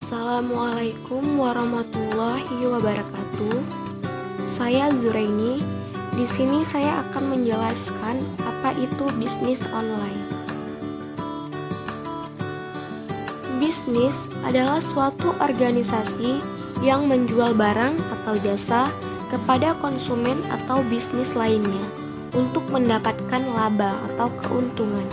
Assalamualaikum warahmatullahi wabarakatuh. Saya Zuraini. Di sini saya akan menjelaskan apa itu bisnis online. Bisnis adalah suatu organisasi yang menjual barang atau jasa kepada konsumen atau bisnis lainnya untuk mendapatkan laba atau keuntungan.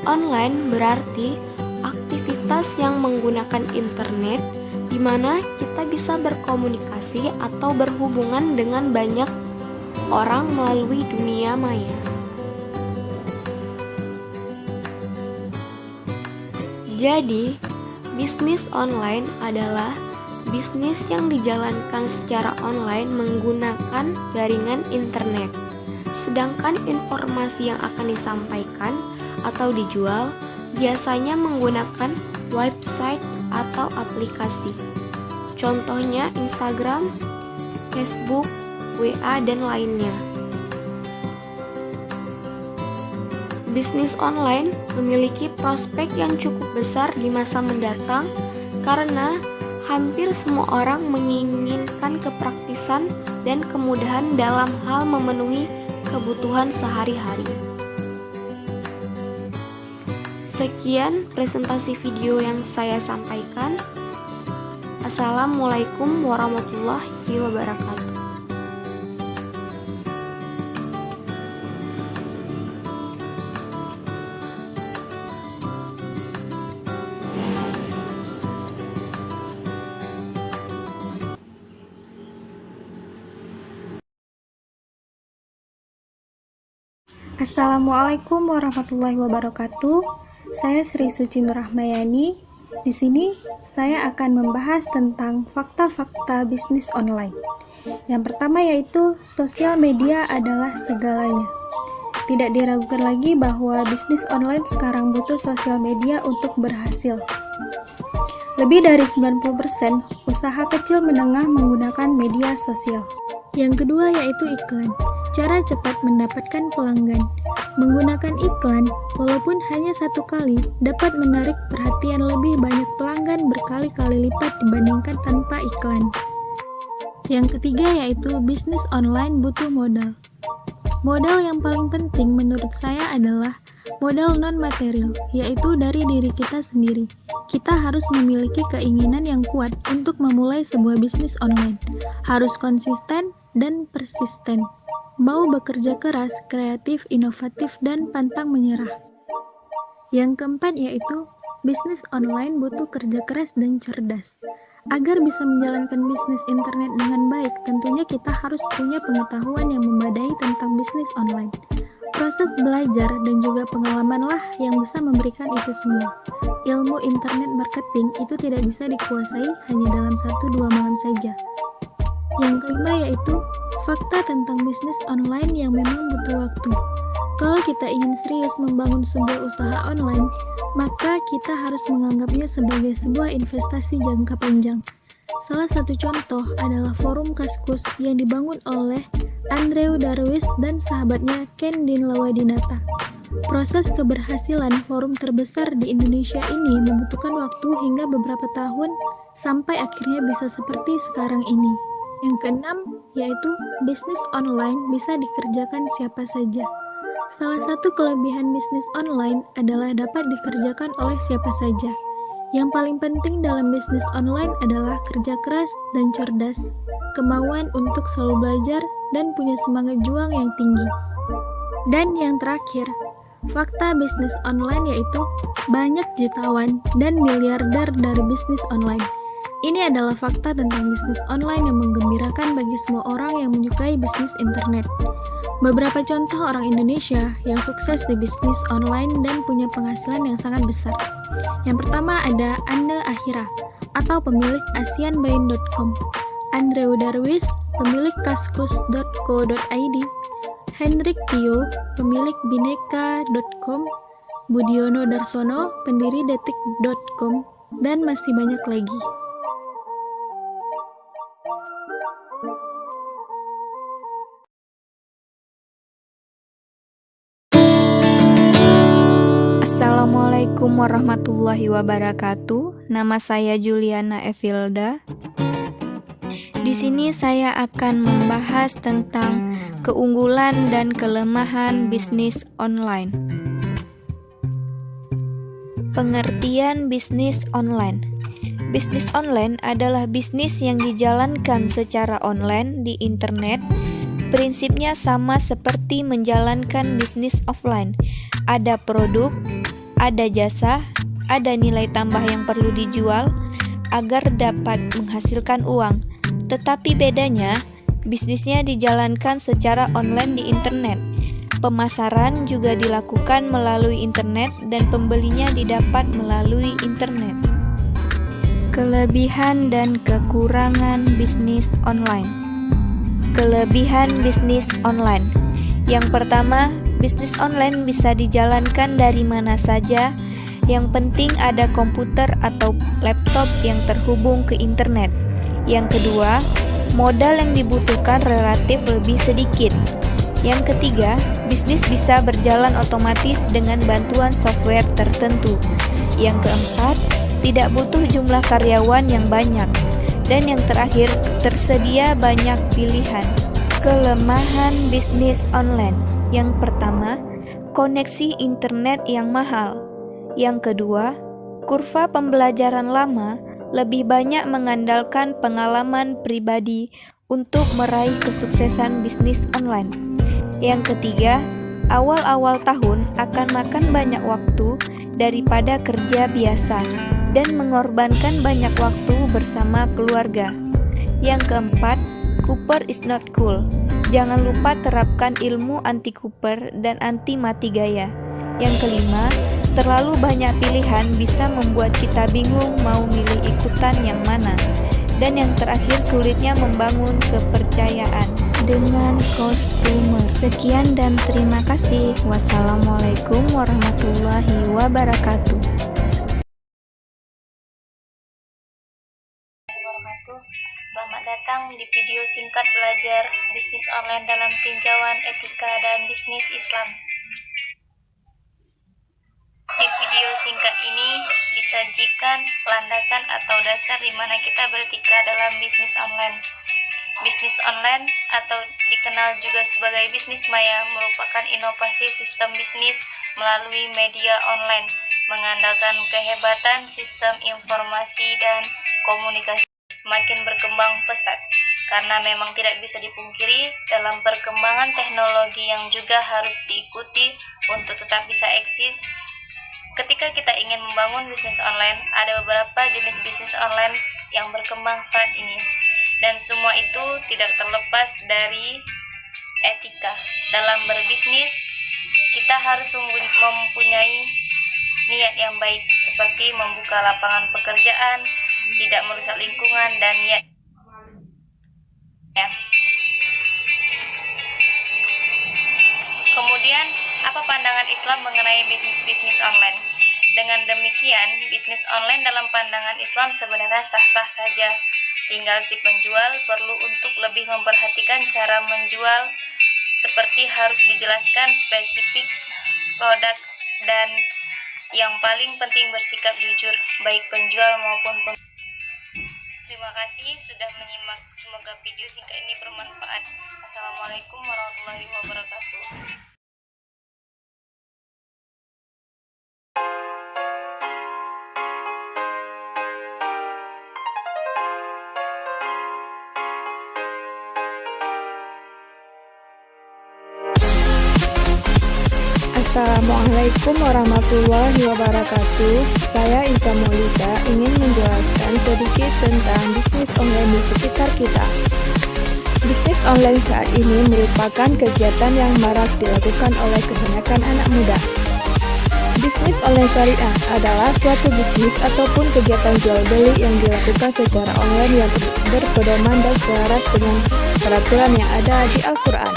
Online berarti aktivitas yang menggunakan internet di mana kita bisa berkomunikasi atau berhubungan dengan banyak orang melalui dunia maya. Jadi, bisnis online adalah bisnis yang dijalankan secara online menggunakan jaringan internet. Sedangkan informasi yang akan disampaikan atau dijual biasanya menggunakan website atau aplikasi. Contohnya Instagram, Facebook, WA, dan lainnya. Bisnis online memiliki prospek yang cukup besar di masa mendatang karena hampir semua orang menginginkan kepraktisan dan kemudahan dalam hal memenuhi kebutuhan sehari-hari. Sekian presentasi video yang saya sampaikan. Assalamualaikum warahmatullahi wabarakatuh. Assalamualaikum warahmatullahi wabarakatuh. Saya Sri Suci Nurrahmayani. Di sini saya akan membahas tentang fakta-fakta bisnis online. Yang pertama yaitu sosial media adalah segalanya. Tidak diragukan lagi bahwa bisnis online sekarang butuh sosial media untuk berhasil. Lebih dari 90% usaha kecil menengah menggunakan media sosial. Yang kedua yaitu iklan. Cara cepat mendapatkan pelanggan. Menggunakan iklan, walaupun hanya satu kali, dapat menarik perhatian lebih banyak pelanggan berkali-kali lipat dibandingkan tanpa iklan. Yang ketiga yaitu bisnis online butuh modal. Modal yang paling penting menurut saya adalah modal non-material, yaitu dari diri kita sendiri. Kita harus memiliki keinginan yang kuat untuk memulai sebuah bisnis online. Harus konsisten dan persisten. Mau bekerja keras, kreatif, inovatif, dan pantang menyerah. Yang keempat yaitu bisnis online butuh kerja keras dan cerdas. Agar bisa menjalankan bisnis internet dengan baik, tentunya kita harus punya pengetahuan yang memadai tentang bisnis online. Proses belajar dan juga pengalamanlah yang bisa memberikan itu semua. Ilmu internet marketing itu tidak bisa dikuasai hanya dalam 1-2 malam saja. Yang kelima yaitu fakta tentang bisnis online yang memang butuh waktu. Kalau kita ingin serius membangun sebuah usaha online, maka kita harus menganggapnya sebagai sebuah investasi jangka panjang. Salah satu contoh adalah forum Kaskus yang dibangun oleh Andrew Darwis dan sahabatnya Ken Dinlawadinata. Proses keberhasilan forum terbesar di Indonesia ini membutuhkan waktu hingga beberapa tahun sampai akhirnya bisa seperti sekarang ini. Yang keenam, yaitu bisnis online bisa dikerjakan siapa saja. Salah satu kelebihan bisnis online adalah dapat dikerjakan oleh siapa saja. Yang paling penting dalam bisnis online adalah kerja keras dan cerdas, kemauan untuk selalu belajar, dan punya semangat juang yang tinggi. Dan yang terakhir, fakta bisnis online yaitu banyak jutawan dan miliarder dari bisnis online. Ini adalah fakta tentang bisnis online yang menggembirakan bagi semua orang yang menyukai bisnis internet. Beberapa contoh orang Indonesia yang sukses di bisnis online dan punya penghasilan yang sangat besar. Yang pertama ada Anne Ahira atau pemilik asianbain.com, Andrew Darwis, pemilik kaskus.co.id, Hendrik Tio, pemilik bineka.com, Budiono Darsono, pendiri detik.com, dan masih banyak lagi. Assalamualaikum warahmatullahi wabarakatuh. Nama saya Juliana Evilda. Di sini saya akan membahas tentang keunggulan dan kelemahan bisnis online. Pengertian bisnis online. Bisnis online adalah bisnis yang dijalankan secara online di internet. Prinsipnya sama seperti menjalankan bisnis offline. Ada produk, ada jasa, ada nilai tambah yang perlu dijual agar dapat menghasilkan uang. Tetapi bedanya, bisnisnya dijalankan secara online di internet. Pemasaran juga dilakukan melalui internet dan pembelinya didapat melalui internet. Kelebihan dan kekurangan bisnis online. Kelebihan bisnis online. Yang pertama, bisnis online bisa dijalankan dari mana saja. Yang penting ada komputer atau laptop yang terhubung ke internet. Yang kedua, modal yang dibutuhkan relatif lebih sedikit. Yang ketiga, bisnis bisa berjalan otomatis dengan bantuan software tertentu. Yang keempat, tidak butuh jumlah karyawan yang banyak. Dan yang terakhir, tersedia banyak pilihan. Kelemahan bisnis online. Yang pertama, koneksi internet yang mahal. Yang kedua, kurva pembelajaran lama lebih banyak mengandalkan pengalaman pribadi untuk meraih kesuksesan bisnis online. Yang ketiga, awal-awal tahun akan makan banyak waktu daripada kerja biasa dan mengorbankan banyak waktu bersama keluarga. Yang keempat, Cooper is not cool. Jangan lupa terapkan ilmu anti Cooper dan anti mati gaya. Yang kelima, terlalu banyak pilihan bisa membuat kita bingung mau milih ikutan yang mana. Dan yang terakhir, sulitnya membangun kepercayaan dengan customer. Sekian dan terima kasih. Wassalamualaikum warahmatullahi wabarakatuh. Selamat datang di video singkat belajar bisnis online dalam tinjauan etika dan bisnis Islam. Di video singkat ini disajikan landasan atau dasar di mana kita beretika dalam bisnis online. Bisnis online atau dikenal juga sebagai bisnis maya merupakan inovasi sistem bisnis melalui media online, mengandalkan kehebatan sistem informasi dan komunikasi semakin berkembang pesat. Karena memang tidak bisa dipungkiri dalam perkembangan teknologi yang juga harus diikuti untuk tetap bisa eksis. Ketika kita ingin membangun bisnis online, ada beberapa jenis bisnis online yang berkembang saat ini. Dan semua itu tidak terlepas dari etika. Dalam berbisnis, kita harus mempunyai niat yang baik, seperti membuka lapangan pekerjaan, tidak merusak lingkungan, dan niat. Kemudian, apa pandangan Islam mengenai bisnis online? Dengan demikian, bisnis online dalam pandangan Islam sebenarnya sah-sah saja. Tinggal si penjual perlu untuk lebih memperhatikan cara menjual, seperti harus dijelaskan spesifik produk dan yang paling penting bersikap jujur, baik penjual maupun pembeli. Terima kasih sudah menyimak. Semoga video singkat ini bermanfaat. Assalamualaikum warahmatullahi wabarakatuh. Assalamualaikum warahmatullahi wabarakatuh. Saya Ika Maulida ingin menjelaskan sedikit tentang bisnis online di sekitar kita. Bisnis online saat ini merupakan kegiatan yang marak dilakukan oleh kebanyakan anak muda. Bisnis online syariah adalah suatu bisnis ataupun kegiatan jual beli yang dilakukan secara online yang berpedoman dan selaras dengan peraturan yang ada di Al-Quran.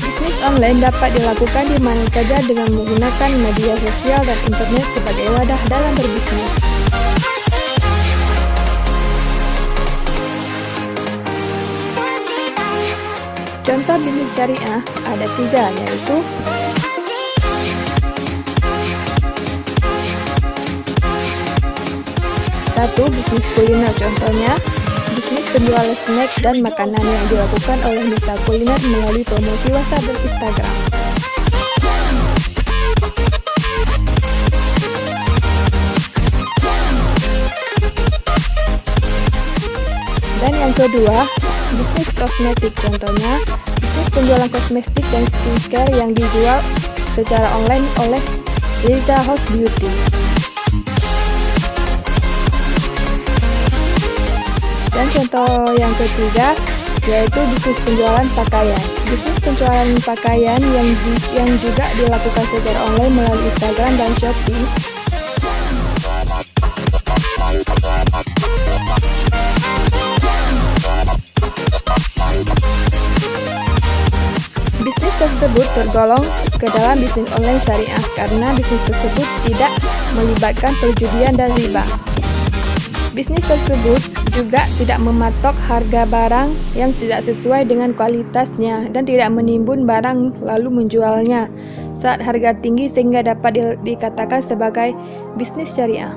Bisnis online dapat dilakukan di mana saja dengan menggunakan media sosial dan internet sebagai wadah dalam berbisnis. Contoh bisnis syariah ada 3, yaitu 1. Bisnis kuliner, contohnya bisnis penjualan snack dan makanan yang dilakukan oleh mitra kuliner melalui promosi WhatsApp dan Instagram. Dan yang kedua, bisnis kosmetik, contohnya bisnis penjualan kosmetik dan skincare yang dijual secara online oleh Liza House Beauty. Dan contoh yang ketiga yaitu bisnis penjualan pakaian. Bisnis penjualan pakaian yang juga dilakukan secara online melalui Instagram dan Shopee. Bisnis tersebut tergolong ke dalam bisnis online syariah karena bisnis tersebut tidak melibatkan perjudian dan riba. Bisnis tersebut juga tidak mematok harga barang yang tidak sesuai dengan kualitasnya dan tidak menimbun barang lalu menjualnya saat harga tinggi sehingga dapat dikatakan sebagai bisnis syariah.